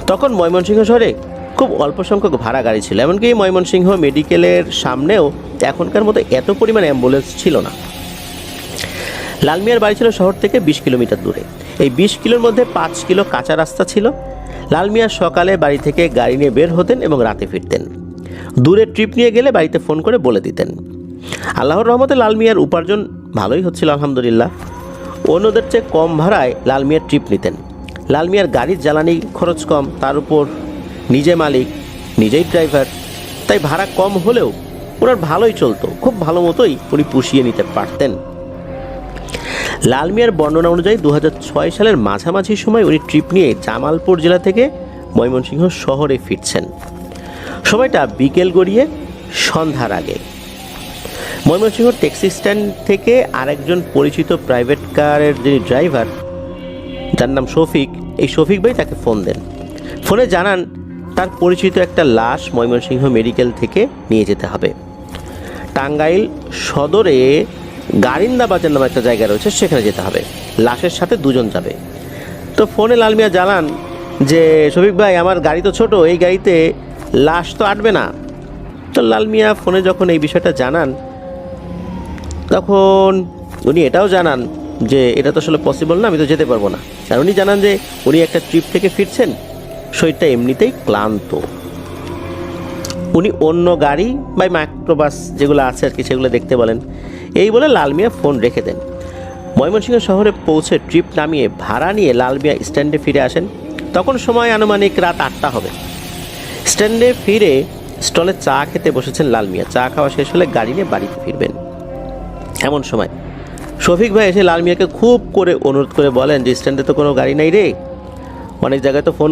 তখন ময়মনসিংহ শহরে খুব অল্প সংখ্যক ভাড়া গাড়ি ছিল, এমনকি ময়মনসিংহ মেডিকেলের সামনেও এখনকার মতো এত পরিমাণ অ্যাম্বুলেন্স ছিল না। লাল মিয়ার বাড়ি ছিল শহর থেকে 20 কিলোমিটার দূরে। এই 20 কিলোর মধ্যে 5 কিলো কাঁচা রাস্তা ছিল। লাল মিয়া সকালে বাড়ি থেকে গাড়ি নিয়ে বের হতেন এবং রাতে ফিরতেন। দূরে ট্রিপ নিয়ে গেলে বাড়িতে ফোন করে বলে দিতেন। আল্লাহর রহমতে লাল মিয়ার উপার্জন ভালোই হচ্ছিল আলহামদুলিল্লাহ। অন্যদের চেয়ে কম ভাড়ায় লাল মিয়ার ট্রিপ নিতেন। লাল মিয়ার গাড়ির জ্বালানি খরচ কম, তার উপর নিজে মালিক, নিজেই ড্রাইভার, তাই ভাড়া কম হলেও ওনার ভালোই চলতো, খুব ভালো মতোই উনি পুষিয়ে নিতে পারতেন। লাল মিয়ার বর্ণনা অনুযায়ী 2006 সালের মাঝামাঝি সময় উনি ট্রিপ নিয়ে জামালপুর জেলা থেকে ময়মনসিংহ শহরে ফিরছেন। সময়টা বিকেল গড়িয়ে সন্ধ্যার আগে। ময়মনসিংহ ট্যাক্সি স্ট্যান্ড থেকে আরেকজন পরিচিত প্রাইভেট কারের যিনি ড্রাইভার, যার নাম শফিক, এই শফিক ভাই তাকে ফোন দেন। ফোনে জানান তার পরিচিত একটা লাশ ময়মনসিংহ মেডিকেল থেকে নিয়ে যেতে হবে। টাঙ্গাইল সদরে গারিন্দা বাজার নামে একটা জায়গা রয়েছে, সেখানে যেতে হবে। লাশের সাথে দুজন যাবে। তো ফোনে লাল মিয়া জানান যে শফিক ভাই, আমার গাড়ি তো ছোট, এই গাড়িতে লাশ তো আটবে না। তো লাল মিয়া ফোনে যখন এই বিষয়টা জানান, তখন উনি এটাও জানান যে এটা তো আসলে পসিবল না, আমি তো যেতে পারবো না। আর উনি জানান যে উনি একটা ট্রিপ থেকে ফিরছেন, শরীরটা এমনিতেই ক্লান্ত। উনি অন্য গাড়ি বা মাইক্রোবাস যেগুলো আছে আর কি সেগুলো দেখতে বলেন। এই বলে লাল মিয়া ফোন রেখে দেন। ময়মনসিংহ শহরে পৌঁছে ট্রিপ নামিয়ে ভাড়া নিয়ে লাল মিয়া স্ট্যান্ডে ফিরে আসেন। তখন সময় আনুমানিক রাত 8টা হবে। স্ট্যান্ডে ফিরে স্টলে চা খেতে বসেছেন লাল মিয়া। চা খাওয়া শেষ হলে গাড়ি নিয়ে বাড়িতে ফিরবেন। এমন সময় শফিক ভাই এসে লাল মিয়াকে খুব করে অনুরোধ করে বলেন যে স্ট্যান্ডে তো কোনো গাড়ি নাই রে, অনেক জায়গায় তো ফোন